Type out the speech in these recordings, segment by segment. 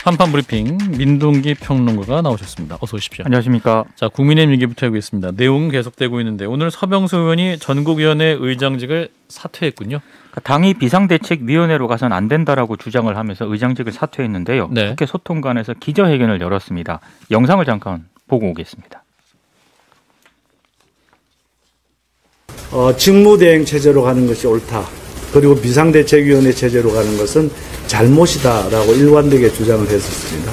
한판 브리핑 민동기 평론가가 나오셨습니다. 어서 오십시오. 안녕하십니까. 자, 국민의힘 얘기부터 하겠습니다. 내용은 계속되고 있는데 오늘 서병수 의원이 전국위원회 의장직을 사퇴했군요. 당이 비상대책위원회로 가서는 안 된다라고 주장을 하면서 의장직을 사퇴했는데요. 네. 국회 소통관에서 기자회견을 열었습니다. 영상을 잠깐 보고 오겠습니다. 직무대행 체제로 가는 것이 옳다. 그리고 비상대책위원회 체제로 가는 것은 잘못이다라고 일관되게 주장을 했었습니다.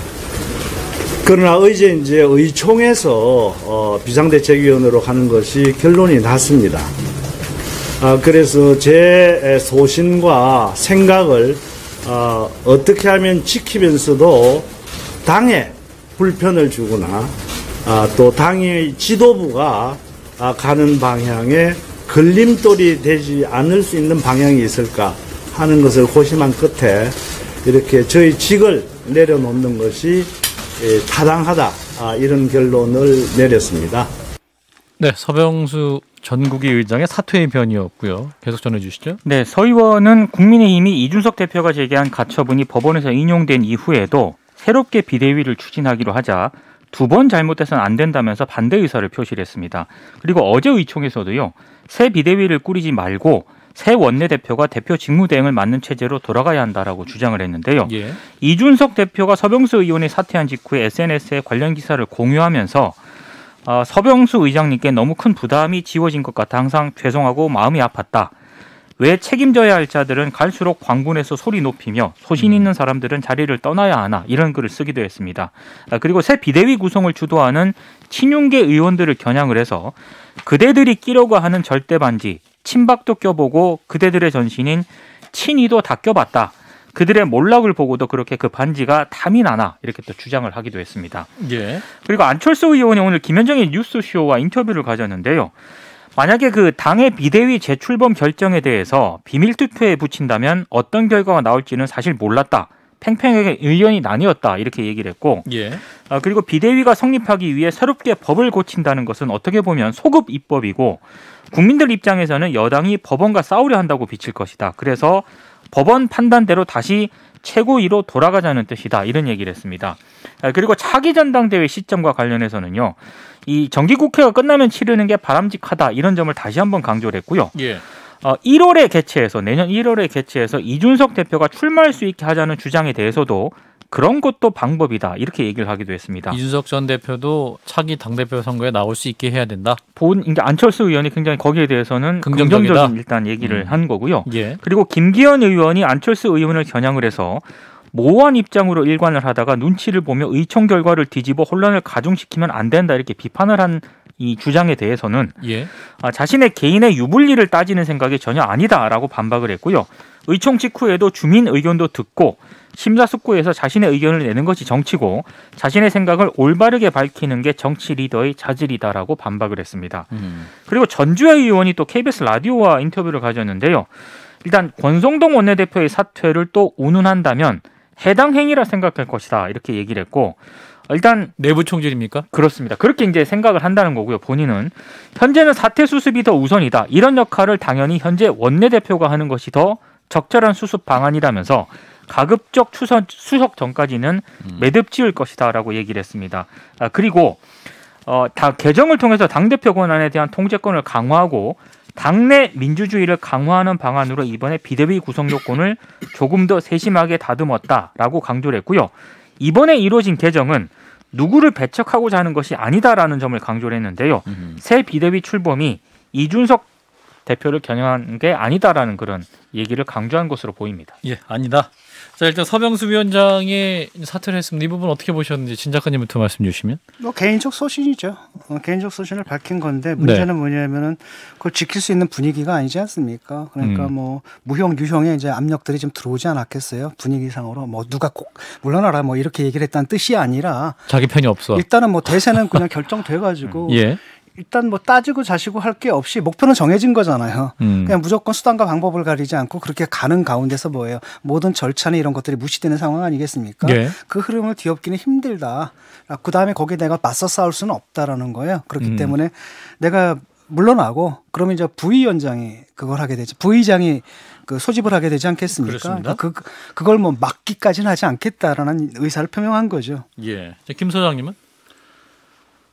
그러나 어제 이제 의총에서 비상대책위원회로 가는 것이 결론이 났습니다. 그래서 제 소신과 생각을 어떻게 하면 지키면서도 당에 불편을 주거나 또 당의 지도부가 가는 방향에 걸림돌이 되지 않을 수 있는 방향이 있을까 하는 것을 고심한 끝에 이렇게 저희 직을 내려놓는 것이 타당하다 이런 결론을 내렸습니다. 네, 서병수 전국위 의장의 사퇴의 변이었고요. 계속 전해주시죠. 네, 서 의원은 국민의힘이 이준석 대표가 제기한 가처분이 법원에서 인용된 이후에도 새롭게 비대위를 추진하기로 하자 두 번 잘못돼서는 안 된다면서 반대 의사를 표시를 했습니다. 그리고 어제 의총에서도요. 새 비대위를 꾸리지 말고 새 원내대표가 대표 직무대행을 맡는 체제로 돌아가야 한다라고 주장을 했는데요. 예. 이준석 대표가 서병수 의원이 사퇴한 직후에 SNS에 관련 기사를 공유하면서 서병수 의장님께 너무 큰 부담이 지워진 것 같아 항상 죄송하고 마음이 아팠다. 왜 책임져야 할 자들은 갈수록 광분해서 소리 높이며 소신 있는 사람들은 자리를 떠나야 하나 이런 글을 쓰기도 했습니다. 그리고 새 비대위 구성을 주도하는 친윤계 의원들을 겨냥을 해서 그대들이 끼려고 하는 절대반지 친박도 껴보고 그대들의 전신인 친이도 다 껴봤다. 그들의 몰락을 보고도 그렇게 그 반지가 탐이 나나 이렇게 또 주장을 하기도 했습니다. 예. 그리고 안철수 의원이 오늘 김현정의 뉴스쇼와 인터뷰를 가졌는데요. 만약에 그 당의 비대위 재출범 결정에 대해서 비밀투표에 붙인다면 어떤 결과가 나올지는 사실 몰랐다. 팽팽하게 의견이 나뉘었다. 이렇게 얘기를 했고 예. 그리고 비대위가 성립하기 위해 새롭게 법을 고친다는 것은 어떻게 보면 소급 입법이고 국민들 입장에서는 여당이 법원과 싸우려 한다고 비칠 것이다. 그래서 법원 판단대로 다시 최고위로 돌아가자는 뜻이다. 이런 얘기를 했습니다. 그리고 차기 전당대회 시점과 관련해서는요. 이 정기국회가 끝나면 치르는 게 바람직하다. 이런 점을 다시 한번 강조를 했고요. 예. 1월에 개최해서 내년 1월에 개최해서 이준석 대표가 출마할 수 있게 하자는 주장에 대해서도 그런 것도 방법이다. 이렇게 얘기를 하기도 했습니다. 이준석 전 대표도 차기 당대표 선거에 나올 수 있게 해야 된다. 이제 안철수 의원이 굉장히 거기에 대해서는 긍정적인 일단 얘기를 한 거고요. 예. 그리고 김기현 의원이 안철수 의원을 겨냥을 해서 모호한 입장으로 일관을 하다가 눈치를 보며 의총 결과를 뒤집어 혼란을 가중시키면 안 된다 이렇게 비판을 한 이 주장에 대해서는 예. 자신의 개인의 유불리를 따지는 생각이 전혀 아니다라고 반박을 했고요. 의총 직후에도 주민 의견도 듣고 심사숙고해서 자신의 의견을 내는 것이 정치고 자신의 생각을 올바르게 밝히는 게 정치 리더의 자질이다라고 반박을 했습니다. 그리고 전주혜 의원이 또 KBS 라디오와 인터뷰를 가졌는데요. 일단 권성동 원내대표의 사퇴를 또 운운한다면 해당 행위라 생각할 것이다 이렇게 얘기를 했고 일단 내부 총질입니까? 그렇습니다. 그렇게 이제 생각을 한다는 거고요. 본인은 현재는 사퇴 수습이 더 우선이다. 이런 역할을 당연히 현재 원내대표가 하는 것이 더 적절한 수습 방안이라면서 가급적 수석 전까지는 매듭 지을 것이다라고 얘기를 했습니다. 그리고 개정을 통해서 당대표 권한에 대한 통제권을 강화하고 당내 민주주의를 강화하는 방안으로 이번에 비대위 구성 요건을 조금 더 세심하게 다듬었다라고 강조를 했고요. 이번에 이루어진 개정은 누구를 배척하고자 하는 것이 아니다라는 점을 강조를 했는데요. 새 비대위 출범이 이준석 대표를 겨냥한 게 아니다라는 그런 얘기를 강조한 것으로 보입니다. 예, 아니다. 자, 일단 서병수 위원장이 사퇴를 했습니다. 이 부분 어떻게 보셨는지 진 작가님부터 말씀 주시면. 뭐 개인적 소신이죠. 개인적 소신을 밝힌 건데 문제는 뭐냐면은 그걸 지킬 수 있는 분위기가 아니지 않습니까? 그러니까 뭐 무형 유형의 이제 압력들이 좀 들어오지 않았겠어요. 분위기상으로 뭐 누가 꼭 물러나라 뭐 이렇게 얘기를 했다는 뜻이 아니라 자기 편이 없어. 일단은 뭐 대세는 그냥 결정돼 가지고 예. 일단 뭐 따지고 자시고 할 게 없이 목표는 정해진 거잖아요. 그냥 무조건 수단과 방법을 가리지 않고 그렇게 가는 가운데서 뭐예요. 모든 절차나 이런 것들이 무시되는 상황 아니겠습니까? 예. 그 흐름을 뒤엎기는 힘들다. 그다음에 거기에 내가 맞서 싸울 수는 없다라는 거예요. 그렇기 때문에 내가 물러나고 그러면 이제 부위원장이 그걸 하게 되죠. 부의장이 그 소집을 하게 되지 않겠습니까? 그렇습니다. 그러니까 그걸 뭐 막기까지는 하지 않겠다라는 의사를 표명한 거죠. 예. 김 소장님은?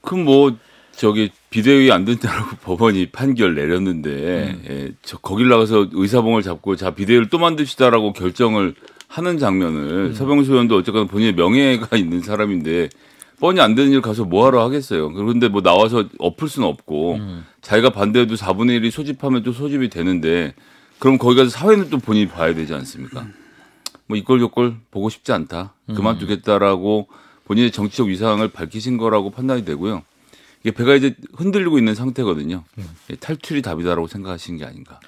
그럼 뭐 저기 비대위 안 된다라고 법원이 판결 내렸는데 거길 나가서 의사봉을 잡고 자 비대위를 또 만듭시다라고 결정을 하는 장면을 서병수 의원도 어쨌거나 본인의 명예가 있는 사람인데 뻔히 안 되는 일 가서 뭐하러 하겠어요. 그런데 뭐 나와서 엎을 수는 없고 자기가 반대해도 4분의 1이 소집하면 또 소집이 되는데 그럼 거기 가서 사회는 또 본인이 봐야 되지 않습니까? 뭐 이꼴저꼴 보고 싶지 않다. 그만두겠다라고 본인의 정치적 위상을 밝히신 거라고 판단이 되고요. 이게 배가 이제 흔들리고 있는 상태거든요. 탈출이 답이다라고 생각하시는 게 아닌가.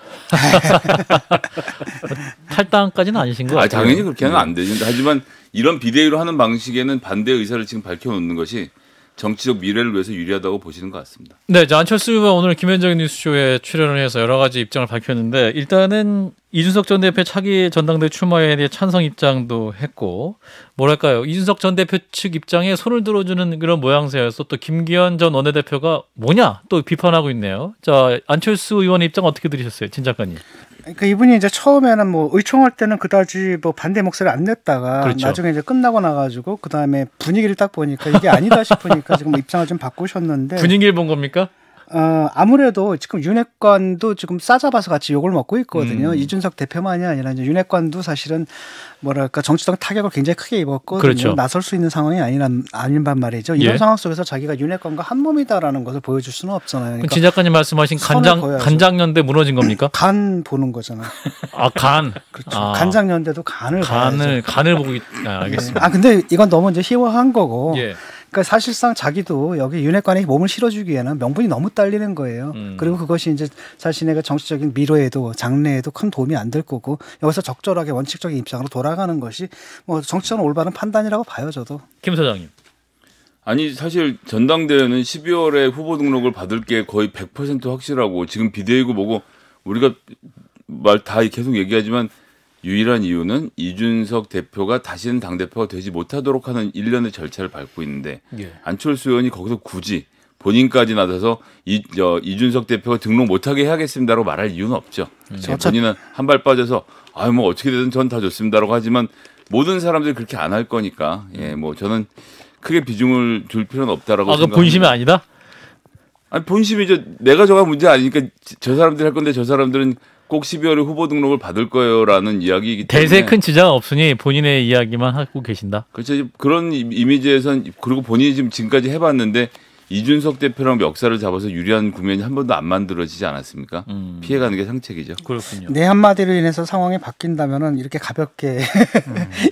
탈당까지는 아니신 거 같아요. 당연히 그렇게 하면 안 되죠. 하지만 이런 비대위로 하는 방식에는 반대 의사를 지금 밝혀놓는 것이 정치적 미래를 위해서 유리하다고 보시는 것 같습니다. 네, 이제 안철수 의원 오늘 김현정의 뉴스쇼에 출연을 해서 여러 가지 입장을 밝혔는데 일단은 이준석 전 대표 차기 전당대회 출마에 대해 찬성 입장도 했고 뭐랄까요 이준석 전 대표 측 입장에 손을 들어주는 그런 모양새여서 또 김기현 전 원내대표가 뭐냐 또 비판하고 있네요. 자 안철수 의원의 입장 어떻게 들으셨어요, 진 작가님? 그러니까 이분이 이제 처음에는 뭐 의총할 때는 그다지 뭐 반대 목소리를 안 냈다가 그렇죠. 나중에 이제 끝나고 나가지고 그 다음에 분위기를 딱 보니까 이게 아니다 싶으니까 지금 입장을 좀 바꾸셨는데 분위기를 본 겁니까? 아무래도 지금 윤핵관도 지금 싸잡아서 같이 욕을 먹고 있거든요. 이준석 대표만이 아니라 이제 윤핵관도 사실은 뭐랄까 정치적 타격을 굉장히 크게 입었거든요. 그렇죠. 나설 수 있는 상황이 아닌단 말이죠. 이런 예. 상황 속에서 자기가 윤핵관과 한 몸이다라는 것을 보여줄 수는 없잖아요. 그러니까 진 작가님 말씀하신 선을 보여야죠. 간장연대 무너진 겁니까? 간 보는 거잖아요. 아 간. 그렇죠. 아. 간장연대도 간을 봐야죠. 간을 보고 알겠습니다. 근데 이건 너무 이제 희화한 거고. 예. 그러니까 사실상 자기도 여기 윤핵관에 몸을 실어주기에는 명분이 너무 딸리는 거예요. 그리고 그것이 이제 자신의 정치적인 미래에도 장래에도 큰 도움이 안 될 거고 여기서 적절하게 원칙적인 입장으로 돌아가는 것이 뭐 정치적으로 올바른 판단이라고 봐요, 저도. 김 소장님. 아니 사실 전당대회는 12월에 후보 등록을 받을 게 거의 100% 확실하고 지금 비대위고 뭐고 우리가 말 다 계속 얘기하지만 유일한 이유는 이준석 대표가 다시는 당대표가 되지 못하도록 하는 일련의 절차를 밟고 있는데 예. 안철수 의원이 거기서 굳이 본인까지 나서서 이준석 대표가 등록 못하게 해야겠습니다라고 말할 이유는 없죠. 본인은 한 발 빠져서 뭐 어떻게 되든 전 다 좋습니다라고 하지만 모든 사람들이 그렇게 안 할 거니까 뭐 저는 크게 비중을 줄 필요는 없다라고 그 생각합니다. 본심이 아니다? 아니 본심이 내가 저가 문제 아니니까 저 사람들이 할 건데 저 사람들은 꼭 12월에 후보 등록을 받을 거예요라는 이야기이기 때문에 대세에 큰 지장은 없으니 본인의 이야기만 하고 계신다. 그렇죠. 그런 이미지에선 그리고 본인이 지금까지 해봤는데 이준석 대표랑 멱살을 잡아서 유리한 국면이 한 번도 안 만들어지지 않았습니까? 피해가는 게 상책이죠. 그렇군요. 내 한마디로 인해서 상황이 바뀐다면은 이렇게 가볍게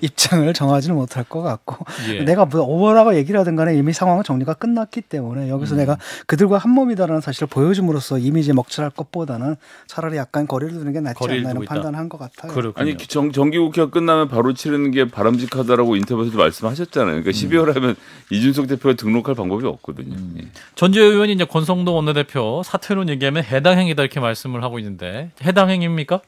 입장을 정하지는 못할 것 같고 예. 내가 뭐라고 얘기를 하든 간에 이미 상황은 정리가 끝났기 때문에 여기서 내가 그들과 한 몸이다라는 사실을 보여줌으로써 이미지에 먹칠할 것보다는 차라리 약간 거리를 두는 게 낫지 거리를 않나 두고 이런 있다. 판단한 것 같아요. 그렇군요. 아니 정기국회가 끝나면 바로 치르는 게 바람직하다라고 인터뷰에서도 말씀하셨잖아요. 그러니까 12월에 하면 이준석 대표가 등록할 방법이 없거든요. 예. 전주혜 의원이 이제 권성동 원내대표 사퇴론 얘기하면 해당 행위다 이렇게 말씀을 하고 있는데 해당 행위입니까?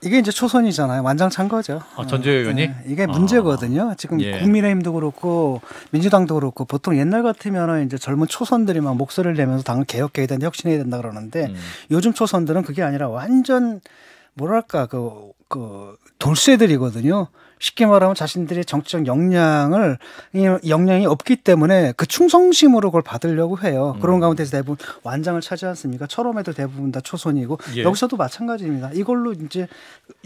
이게 이제 초선이잖아요. 완장찬 거죠. 전주혜 의원이? 이게 문제거든요. 지금 예. 국민의힘도 그렇고 민주당도 그렇고 보통 옛날 같으면 이제 젊은 초선들이 막 목소리를 내면서 당을 개혁해야 된다, 혁신해야 된다 그러는데 요즘 초선들은 그게 아니라 완전 뭐랄까 그 돌쇠들이거든요. 쉽게 말하면 자신들의 정치적 역량이 없기 때문에 그 충성심으로 그걸 받으려고 해요. 그런 가운데서 대부분 완장을 차지 않습니까? 철험에도 대부분 다 초선이고 예. 여기서도 마찬가지입니다. 이걸로 이제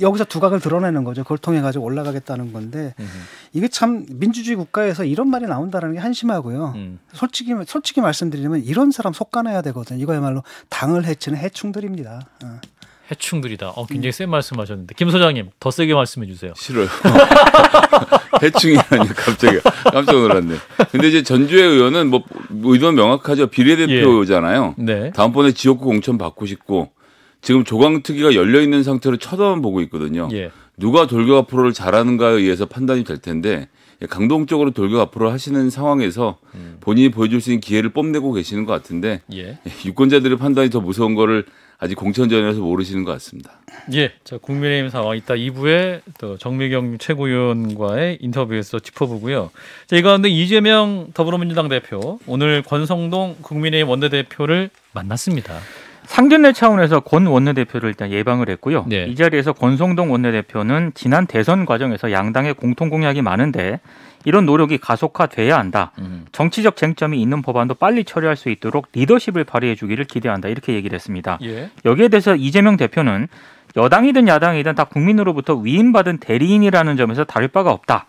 여기서 두각을 드러내는 거죠. 그걸 통해 가지고 올라가겠다는 건데 이게 참 민주주의 국가에서 이런 말이 나온다는 게 한심하고요. 솔직히 말씀드리면 이런 사람 속가내야 되거든요. 이거야말로 당을 해치는 해충들입니다. 해충들이다. 굉장히 센 말씀하셨는데 김 소장님 더 세게 말씀해 주세요. 싫어요. 해충이라니 갑자기 깜짝 놀랐네. 근데 이제 전주혜 의원은 뭐 의도는 명확하죠. 비례대표잖아요. 네. 다음번에 지역구 공천 받고 싶고 지금 조강특위가 열려 있는 상태로 쳐다만 보고 있거든요. 예. 누가 돌격 앞으로를 잘하는가에 의해서 판단이 될 텐데 강동적으로 돌격 앞으로 하시는 상황에서 본인이 보여줄 수 있는 기회를 뽐내고 계시는 것 같은데 예. 유권자들의 판단이 더 무서운 거를 아직 공천전이라서 모르시는 것 같습니다. 예, 자 국민의힘 상황 이따 2부에 또 정미경 최고위원과의 인터뷰에서 짚어보고요. 자, 이 가운데 이재명 더불어민주당 대표 오늘 권성동 국민의힘 원내대표를 만났습니다. 상견례 차원에서 권 원내대표를 일단 예방을 했고요. 네. 이 자리에서 권성동 원내대표는 지난 대선 과정에서 양당의 공통 공약이 많은데 이런 노력이 가속화돼야 한다. 정치적 쟁점이 있는 법안도 빨리 처리할 수 있도록 리더십을 발휘해 주기를 기대한다. 이렇게 얘기를 했습니다. 예. 여기에 대해서 이재명 대표는 여당이든 야당이든 다 국민으로부터 위임받은 대리인이라는 점에서 다를 바가 없다.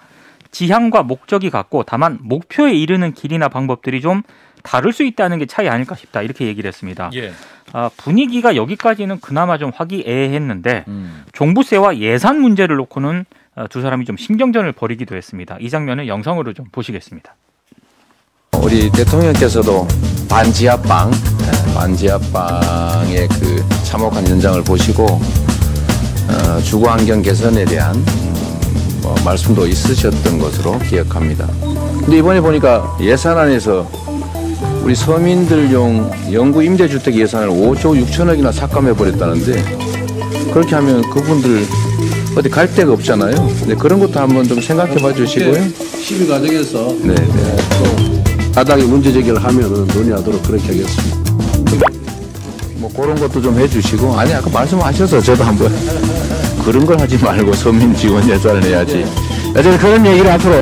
지향과 목적이 같고 다만 목표에 이르는 길이나 방법들이 좀 다를 수 있다는 게 차이 아닐까 싶다. 이렇게 얘기를 했습니다. 예. 분위기가 여기까지는 그나마 좀 화기애애했는데 종부세와 예산 문제를 놓고는 두 사람이 좀 신경전을 벌이기도 했습니다. 이 장면을 영상으로 좀 보시겠습니다. 우리 대통령께서도 반지하방의 그 참혹한 현장을 보시고 주거환경 개선에 대한 말씀도 있으셨던 것으로 기억합니다. 근데 이번에 보니까 예산안에서 우리 서민들용 영구 임대주택 예산을 5조 6천억이나 삭감해 버렸다는데 그렇게 하면 그분들 어디 갈 데가 없잖아요. 근데 그런 것도 한번 좀 생각해 봐 주시고요. 심의 과정에서 네. 또 바닥에 문제 제기를 하면은 논의하도록 그렇게 하겠습니다. 뭐 그런 것도 좀 해주시고 아니 아까 말씀하셔서 저도 한번 그런 걸 하지 말고 서민 지원 예산을 내야지. 저는 그런 얘기를 앞으로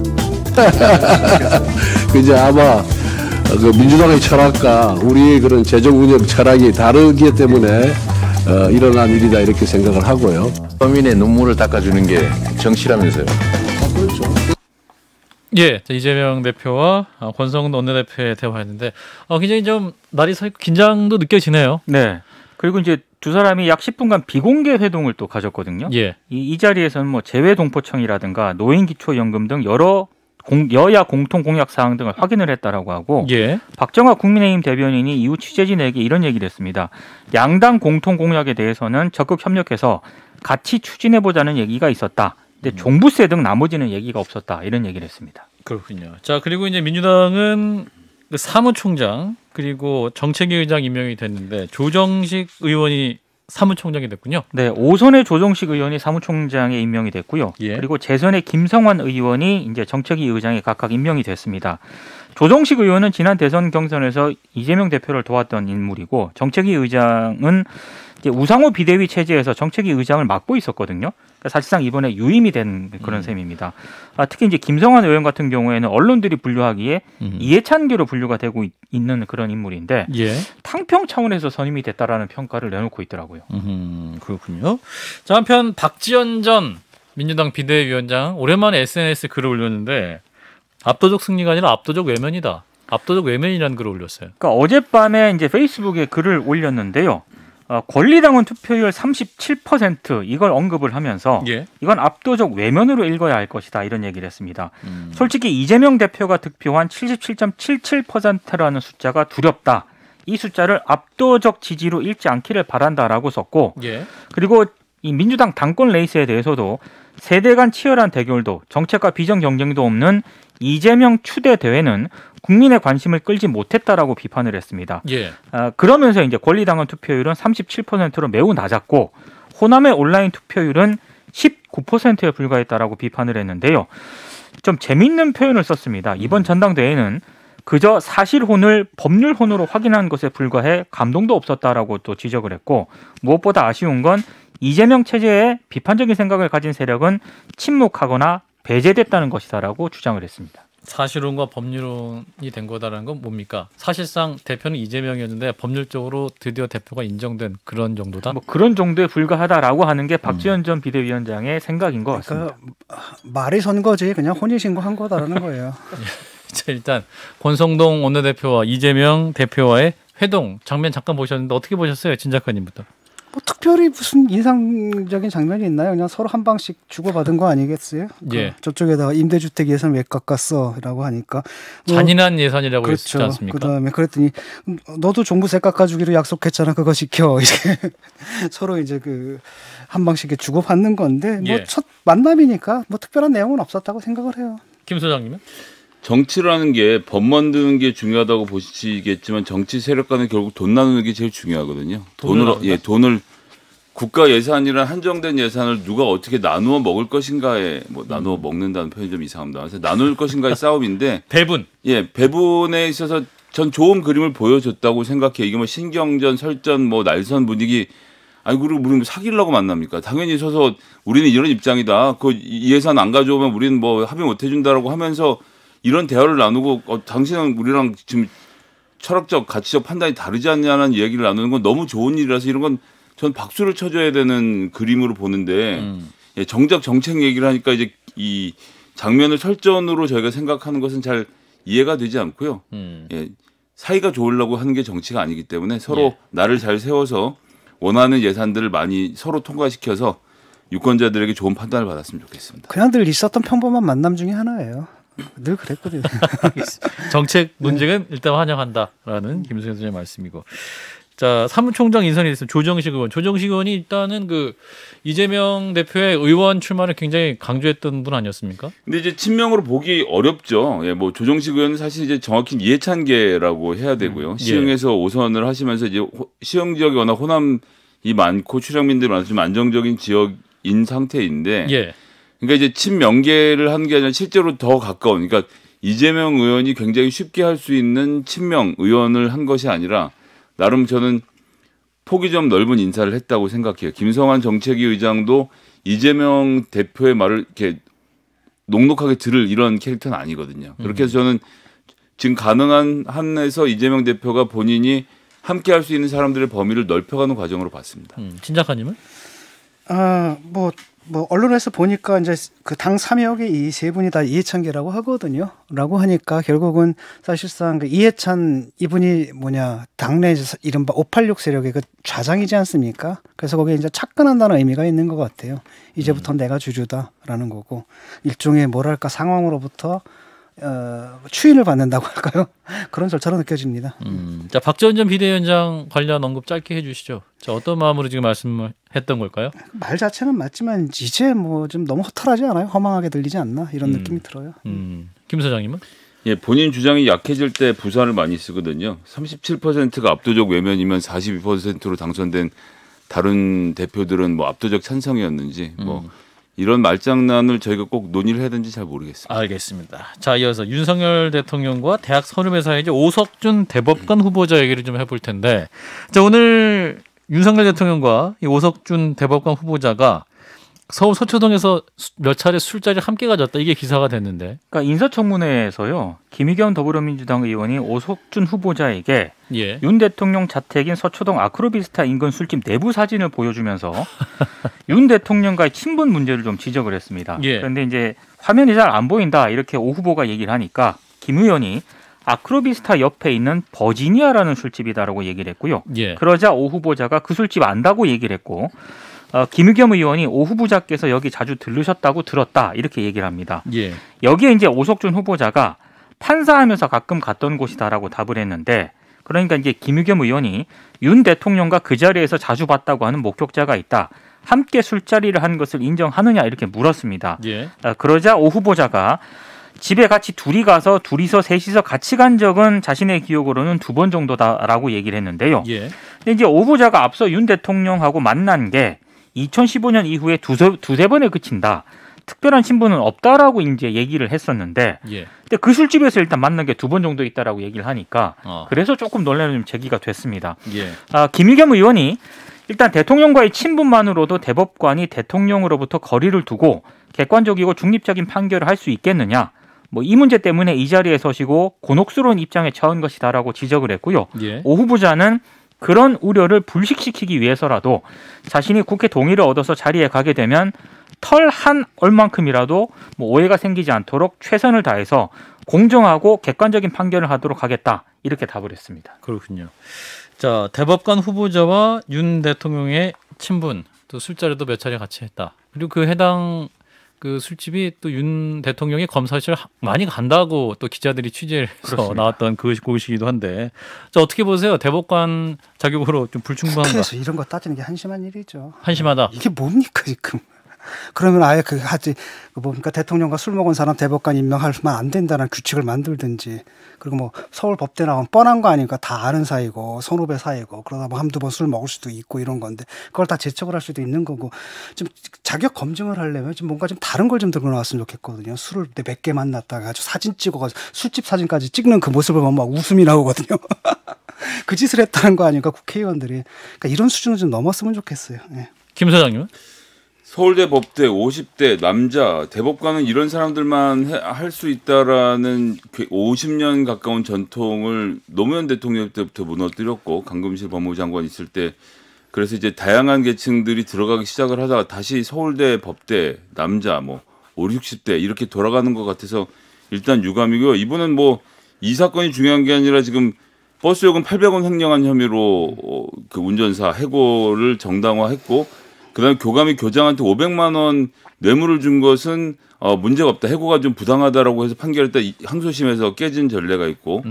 그제 아마 그 민주당의 철학과 우리의 그런 재정 운영 철학이 다르기 때문에 일어난 일이다 이렇게 생각을 하고요. 서민의 눈물을 닦아주는 게 정치라면서요. 그렇죠. 예, 자, 이재명 대표와 권성동 원내대표의 대화였는데 굉장히 좀 날이 서 있고 긴장도 느껴지네요. 네. 그리고 이제 두 사람이 약 10분간 비공개 회동을 또 가졌거든요. 예. 이 자리에서는 뭐 재외동포청이라든가 노인기초연금 등 여러 여야 공통 공약 사항 등을 확인을 했다라고 하고 예. 박정화 국민의힘 대변인이 이후 취재진에게 이런 얘기를 했습니다. 양당 공통 공약에 대해서는 적극 협력해서 같이 추진해보자는 얘기가 있었다. 근데 종부세 등 나머지는 얘기가 없었다. 이런 얘기를 했습니다. 그렇군요. 자, 그리고 이제 민주당은 그 사무총장 그리고 정책위 의장 임명이 됐는데 조정식 의원이 사무총장이 됐군요. 네, 5선의 조정식 의원이 사무총장에 임명이 됐고요. 예. 그리고 재선의 김성환 의원이 이제 정책위 의장에 각각 임명이 됐습니다. 조정식 의원은 지난 대선 경선에서 이재명 대표를 도왔던 인물이고 정책위 의장은 이제 우상호 비대위 체제에서 정책위 의장을 맡고 있었거든요. 그러니까 사실상 이번에 유임이 된 그런 셈입니다. 특히 이제 김성환 의원 같은 경우에는 언론들이 분류하기에 이해찬계로 분류가 되고 있는 그런 인물인데 예. 탕평 차원에서 선임이 됐다라는 평가를 내놓고 있더라고요. 그렇군요. 자, 한편 박지원 전 민주당 비대위원장 오랜만에 SNS 글을 올렸는데 압도적 승리가 아니라 압도적 외면이다. 압도적 외면이라는 글을 올렸어요. 그러니까 어젯밤에 이제 페이스북에 글을 올렸는데요. 권리당원 투표율 37% 이걸 언급을 하면서 예. 이건 압도적 외면으로 읽어야 할 것이다 이런 얘기를 했습니다. 솔직히 이재명 대표가 득표한 77.77%라는 숫자가 두렵다. 이 숫자를 압도적 지지로 읽지 않기를 바란다라고 썼고 예. 그리고 이 민주당 당권 레이스에 대해서도 세대 간 치열한 대결도 정책과 비전 경쟁도 없는 이재명 추대 대회는 국민의 관심을 끌지 못했다라고 비판을 했습니다. 예. 그러면서 이제 권리당원 투표율은 37%로 매우 낮았고 호남의 온라인 투표율은 19%에 불과했다라고 비판을 했는데요. 좀 재밌는 표현을 썼습니다. 이번 전당대회는 그저 사실혼을 법률혼으로 확인한 것에 불과해 감동도 없었다라고 또 지적을 했고 무엇보다 아쉬운 건 이재명 체제에 비판적인 생각을 가진 세력은 침묵하거나 배제됐다는 것이다라고 주장을 했습니다. 사실혼과 법률혼이 된 거다라는 건 뭡니까? 사실상 대표는 이재명이었는데 법률적으로 드디어 대표가 인정된 그런 정도다? 뭐 그런 정도에 불과하다라고 하는 게 박지원 전 비대위원장의 생각인 것 같습니다. 그러니까 말이 선 거지 그냥 혼인신고한 거다라는 거예요. 자, 일단 권성동 원내대표와 이재명 대표와의 회동 장면 잠깐 보셨는데 어떻게 보셨어요? 진 작가님부터. 뭐 특별히 무슨 인상적인 장면이 있나요? 그냥 서로 한 방씩 주고받은 거 아니겠어요? 예. 저쪽에다가 임대주택 예산 왜 깎았어?라고 하니까 잔인한 예산이라고 그렇죠. 했지 않습니까? 그다음에 그랬더니 너도 종부세 깎아주기로 약속했잖아. 그거 지켜. 이렇게 서로 이제 그 한 방씩 주고받는 건데 뭐 예. 첫 만남이니까 뭐 특별한 내용은 없었다고 생각을 해요. 김 소장님은? 정치라는 게 법 만드는 게 중요하다고 보시겠지만 정치 세력 간에 결국 돈 나누는 게 제일 중요하거든요. 돈을 국가 예산이란 한정된 예산을 누가 어떻게 나누어 먹을 것인가에 뭐 나누어 먹는다는 표현이 좀 이상합니다. 그래서 나눌 것인가의 싸움인데 배분. 예, 배분에 있어서 전 좋은 그림을 보여줬다고 생각해요. 이게 뭐 신경전, 설전, 뭐 날선 분위기 아니 그리고 우리는 사귀려고 만납니까? 당연히 서서 우리는 이런 입장이다. 그 예산 안 가져오면 우리는 뭐 합의 못 해준다라고 하면서 이런 대화를 나누고 당신은 우리랑 지금 철학적 가치적 판단이 다르지 않냐는 얘기를 나누는 건 너무 좋은 일이라서 이런 건 전 박수를 쳐줘야 되는 그림으로 보는데 예, 정작 정책 얘기를 하니까 이제 이 장면을 설전으로 저희가 생각하는 것은 잘 이해가 되지 않고요. 예, 사이가 좋으려고 하는 게 정치가 아니기 때문에 서로 나를 잘 세워서 원하는 예산들을 많이 서로 통과시켜서 유권자들에게 좋은 판단을 받았으면 좋겠습니다. 그냥 늘 있었던 평범한 만남 중에 하나예요. 늘 그랬거든요. 정책 논쟁은 일단 환영한다라는 김승현 선생의 말씀이고. 자, 사무총장 인선이 됐습니다. 조정식 의원. 조정식 의원이 일단은 그 이재명 대표의 의원 출마를 굉장히 강조했던 분 아니었습니까? 근데 이제 친명으로 보기 어렵죠. 예, 뭐 조정식 의원은 사실 이제 정확히 이해찬계라고 해야 되고요. 시흥에서 5선을 하시면서 이제 시흥 지역이 워낙 호남이 많고 출향민들이 많아서 좀 안정적인 지역인 상태인데, 예. 그러니까 이제 친명계를 하는 게 아니라 실제로 더 가까운, 그러니까 이재명 의원이 굉장히 쉽게 할 수 있는 친명 의원을 한 것이 아니라 나름 저는 폭이 좀 넓은 인사를 했다고 생각해요. 김성환 정책위 의장도 이재명 대표의 말을 이렇게 녹록하게 들을 이런 캐릭터는 아니거든요. 그렇게 해서 저는 지금 가능한 한에서 이재명 대표가 본인이 함께 할 수 있는 사람들의 범위를 넓혀가는 과정으로 봤습니다. 진 작가님은? 뭐 언론에서 보니까 이제 그 당 3역의 이 세 분이 다 이해찬계라고 하거든요. 라고 하니까 결국은 사실상 그 이해찬 이분이 당내 이른바 586 세력의 그 좌장이지 않습니까? 그래서 거기에 이제 착근한다는 의미가 있는 것 같아요. 이제부터 내가 주주다라는 거고 일종의 뭐랄까 상황으로부터 추인을 받는다고 할까요? 그런 절차로 느껴집니다. 자, 박지원 전 비대위원장 관련 언급 짧게 해주시죠. 자, 어떤 마음으로 지금 말씀을 했던 걸까요? 말 자체는 맞지만 이제 뭐 좀 너무 허탈하지 않아요? 허망하게 들리지 않나 이런 느낌이 들어요. 김 소장님은? 예, 본인 주장이 약해질 때 부산을 많이 쓰거든요. 37%가 압도적 외면이면 42%로 당선된 다른 대표들은 뭐 압도적 찬성이었는지 뭐. 이런 말장난을 저희가 꼭 논의를 해야 되는지 잘 모르겠습니다. 알겠습니다. 자, 이어서 윤석열 대통령과 대학 선후배 사이에 이제 오석준 대법관 후보자 얘기를 좀 해볼 텐데, 자, 오늘 윤석열 대통령과 이 오석준 대법관 후보자가 서울 서초동에서 몇 차례 술자리를 함께 가졌다. 이게 기사가 됐는데. 그러니까 인사청문회에서요. 김의겸 더불어민주당 의원이 오석준 후보자에게 윤 대통령 자택인 서초동 아크로비스타 인근 술집 내부 사진을 보여주면서 윤 대통령과의 친분 문제를 좀 지적을 했습니다. 그런데 이제 화면이 잘 안 보인다 이렇게 오 후보가 얘기를 하니까 김 의원이 아크로비스타 옆에 있는 버지니아라는 술집이다라고 얘기를 했고요. 그러자 오 후보자가 그 술집 안다고 얘기를 했고 김의겸 의원이 오 후보자께서 여기 자주 들르셨다고 들었다 이렇게 얘기를 합니다. 여기에 이제 오석준 후보자가 판사하면서 가끔 갔던 곳이다라고 답을 했는데, 그러니까 이제 김의겸 의원이 윤 대통령과 그 자리에서 자주 봤다고 하는 목격자가 있다. 함께 술자리를 한 것을 인정하느냐 이렇게 물었습니다. 그러자 오 후보자가 집에 같이 둘이 가서 둘이서 셋이서 같이 간 적은 자신의 기억으로는 2번 정도다라고 얘기를 했는데요. 근데 이제 오 후보자가 앞서 윤 대통령하고 만난 게 2015년 이후에 두세 번에 그친다. 특별한 친분은 없다라고 이제 얘기를 했었는데, 근데 그 술집에서 일단 만난 게 2번 정도 있다라고 얘기를 하니까 그래서 조금 논란이 좀 제기가 됐습니다. 김의겸 의원이 일단 대통령과의 친분만으로도 대법관이 대통령으로부터 거리를 두고 객관적이고 중립적인 판결을 할 수 있겠느냐. 뭐 이 문제 때문에 이 자리에 서시고 곤혹스러운 입장에 처한 것이다라고 지적을 했고요. 오 후보자는 그런 우려를 불식시키기 위해서라도 자신이 국회 동의를 얻어서 자리에 가게 되면 털 한 얼만큼이라도 뭐 오해가 생기지 않도록 최선을 다해서 공정하고 객관적인 판결을 하도록 하겠다 이렇게 답을 했습니다. 그렇군요. 자, 대법관 후보자와 윤 대통령의 친분, 또 술자리도 몇 차례 같이 했다. 그리고 그 해당 그 술집이 또 윤 대통령이 검사실 많이 간다고 또 기자들이 취재해서 그렇습니다. 나왔던 그것이기도 한데, 자, 어떻게 보세요? 대법관 자격으로 좀 불충분한가? 국회에서 이런 거 따지는 게 한심한 일이죠. 한심하다. 이게 뭡니까 지금? 그러면 아예 뭡니까 대통령과 술 먹은 사람 대법관 임명하면 안 된다는 규칙을 만들든지. 그리고 뭐 서울 법대 나오면 뻔한 거 아니니까 다 아는 사이고 선후배 사이고 그러다 뭐 한두 번 술 먹을 수도 있고 이런 건데 그걸 다 재촉을 할 수도 있는 거고 좀 자격 검증을 하려면 좀 뭔가 좀 다른 걸 좀 들고 나왔으면 좋겠거든요. 술을 몇 개 만났다가 아주 사진 찍어가지고 술집 사진까지 찍는 그 모습을 보면 막 웃음이 나오거든요. 그 짓을 했다는 거 아니까 국회의원들이. 그러니까 이런 수준을 좀 넘었으면 좋겠어요. 네. 김 소장님은? 서울대 법대 50대 남자 대법관은 이런 사람들만 할 수 있다라는 50년 가까운 전통을 노무현 대통령 때부터 무너뜨렸고 강금실 법무부 장관 있을 때 그래서 이제 다양한 계층들이 들어가기 시작을 하다가 다시 서울대 법대 남자 뭐 50, 60대 이렇게 돌아가는 것 같아서 일단 유감이고요. 이분은 뭐 이 사건이 중요한 게 아니라 지금 버스 요금 800원 횡령한 혐의로 그 운전사 해고를 정당화했고 그다음에 교감이 교장한테 500만 원 뇌물을 준 것은 문제가 없다. 해고가 좀 부당하다라고 해서 판결했다. 항소심에서 깨진 전례가 있고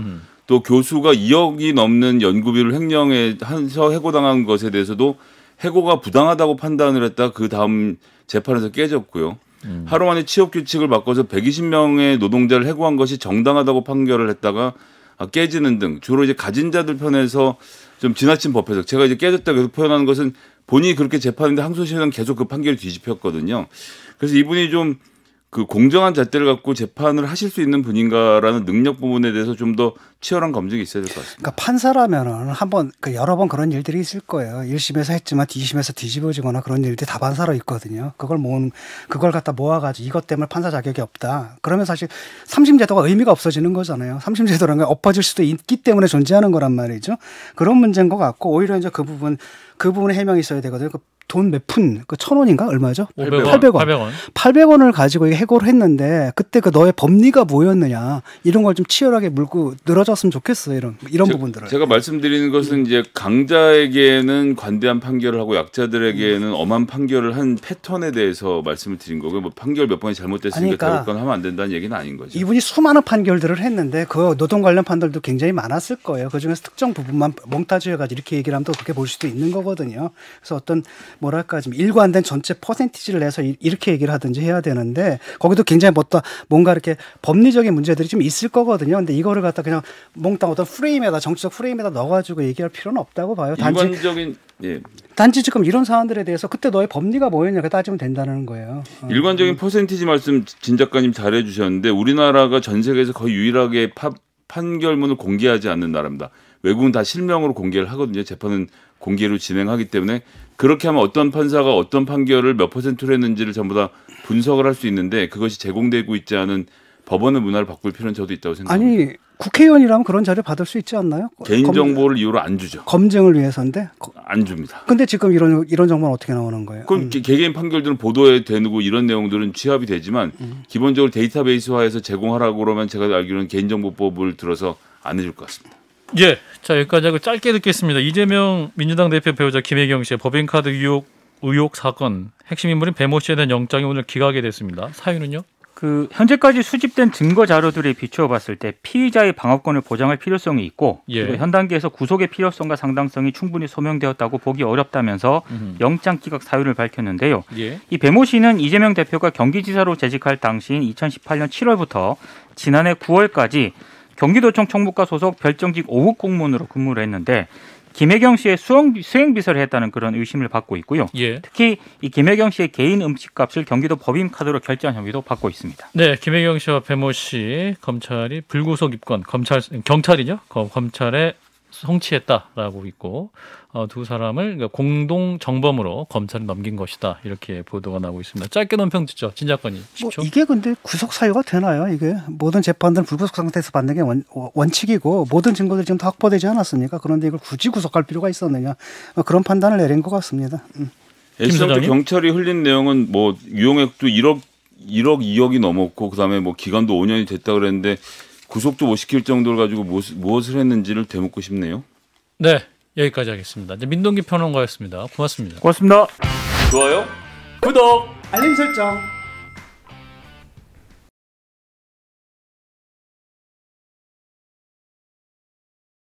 또 교수가 2억이 넘는 연구비를 횡령해서 해고당한 것에 대해서도 해고가 부당하다고 판단을 했다. 그 다음 재판에서 깨졌고요. 하루 만에 취업 규칙을 바꿔서 120명의 노동자를 해고한 것이 정당하다고 판결을 했다가 깨지는 등 주로 이제 가진 자들 편에서 좀 지나친 법 해석. 제가 이제 깨졌다 계속 표현하는 것은 본인이 그렇게 재판인데 항소심에서는 계속 그 판결이 뒤집혔거든요. 그래서 이분이 좀 그 공정한 잣대를 갖고 재판을 하실 수 있는 분인가라는 능력 부분에 대해서 좀 더 치열한 검증이 있어야 될 것 같습니다. 그러니까 판사라면은 한번 여러 번 그런 일들이 있을 거예요. 1심에서 했지만 2심에서 뒤집어지거나 그런 일들이 다 판사로 있거든요. 그걸 갖다 모아가지고 이것 때문에 판사 자격이 없다. 그러면 사실 3심 제도가 의미가 없어지는 거잖아요. 3심 제도라는 게 엎어질 수도 있기 때문에 존재하는 거란 말이죠. 그런 문제인 것 같고 오히려 이제 그 부분에 해명이 있어야 되거든요. 돈 몇 푼, 1,000원인가 얼마죠? 800원. 800원을 가지고 해고를 했는데 그때 너의 법리가 뭐였느냐 이런 걸 좀 치열하게 물고 늘어졌으면 좋겠어요. 이런 부분들을. 제가 말씀드리는 것은 이제 강자에게는 관대한 판결을 하고 약자들에게는 엄한 판결을 한 패턴에 대해서 말씀을 드린 거고요. 뭐 판결 몇 번이 잘못됐으니까 대법관 하면 안 된다는 얘기는 아닌 거죠. 이분이 수많은 판결들을 했는데 그 노동 관련 판결도 굉장히 많았을 거예요. 그중에서 특정 부분만 몽타주해가지고 이렇게 얘기를 하면 또 그렇게 볼 수도 있는 거거든요. 그래서 어떤 뭐랄까 지금 일관된 전체 퍼센티지를 내서 이렇게 얘기를 하든지 해야 되는데 거기도 굉장히 뭔가 이렇게 법리적인 문제들이 좀 있을 거거든요. 근데 이거를 갖다 그냥 몽땅 어떤 정치적 프레임에다 넣어가지고 얘기할 필요는 없다고 봐요. 단지 지금 이런 사안들에 대해서 그때 너의 법리가 뭐였냐 따지면 된다는 거예요. 일관적인 퍼센티지 말씀 진 작가님 잘해 주셨는데 우리나라가 전 세계에서 거의 유일하게 판결문을 공개하지 않는 나라입니다. 외국은 다 실명으로 공개를 하거든요. 재판은 공개로 진행하기 때문에 그렇게 하면 어떤 판사가 어떤 판결을 몇 %로 했는지를 전부 다 분석을 할 수 있는데 그것이 제공되고 있지 않은 법원의 문화를 바꿀 필요는 저도 있다고 생각합니다. 아니 국회의원이라면 그런 자료 받을 수 있지 않나요? 개인정보를 이유로 안 주죠. 검증을 위해서인데? 안 줍니다. 근데 지금 이런 정보는 어떻게 나오는 거예요? 그럼 개개인 판결들은 보도에 되고 이런 내용들은 취합이 되지만 기본적으로 데이터베이스화해서 제공하라고 그러면 제가 알기로는 개인정보법을 들어서 안 해줄 것 같습니다. 예, 자 여기까지 하고 짧게 듣겠습니다. 이재명 민주당 대표 배우자 김혜경 씨의 법인카드 의혹 사건 핵심 인물인 배모 씨에 대한 영장이 오늘 기각이 됐습니다. 사유는요? 현재까지 수집된 증거 자료들에 비추어 봤을 때 피의자의 방어권을 보장할 필요성이 있고 그리고 현 단계에서 구속의 필요성과 상당성이 충분히 소명되었다고 보기 어렵다면서 영장 기각 사유를 밝혔는데요. 이 배모 씨는 이재명 대표가 경기지사로 재직할 당시인 2018년 7월부터 지난해 9월까지 경기도청 총무과 소속 별정직 5급 공무원으로 근무를 했는데 김혜경 씨의 수행비서를 했다는 그런 의심을 받고 있고요. 특히 이 김혜경 씨의 개인 음식값을 경기도 법인카드로 결제한 혐의도 받고 있습니다. 네, 김혜경 씨와 배모 씨 검찰이 불구속 입건 경찰이죠. 검찰에 송치했다라고 있고 두 사람을 공동 정범으로 검찰에 넘긴 것이다 이렇게 보도가 나오고 있습니다. 짧게 논평 듣죠, 진 작가님. 이게 근데 구속 사유가 되나요? 이게 모든 재판들은 불구속 상태에서 받는 게 원칙이고 모든 증거들이 지금 다 확보되지 않았습니까? 그런데 이걸 굳이 구속할 필요가 있었느냐 그런 판단을 내린 것 같습니다. 예전부터 경찰이 흘린 내용은 뭐 유용액도 1억 2억이 넘었고 그다음에 뭐 기간도 5년이 됐다 그랬는데. 구속도 못 시킬 정도를 가지고 무엇을 했는지를 되묻고 싶네요. 네, 여기까지 하겠습니다. 이제 민동기 평론가였습니다. 고맙습니다. 고맙습니다. 좋아요. 구독. 알림 설정.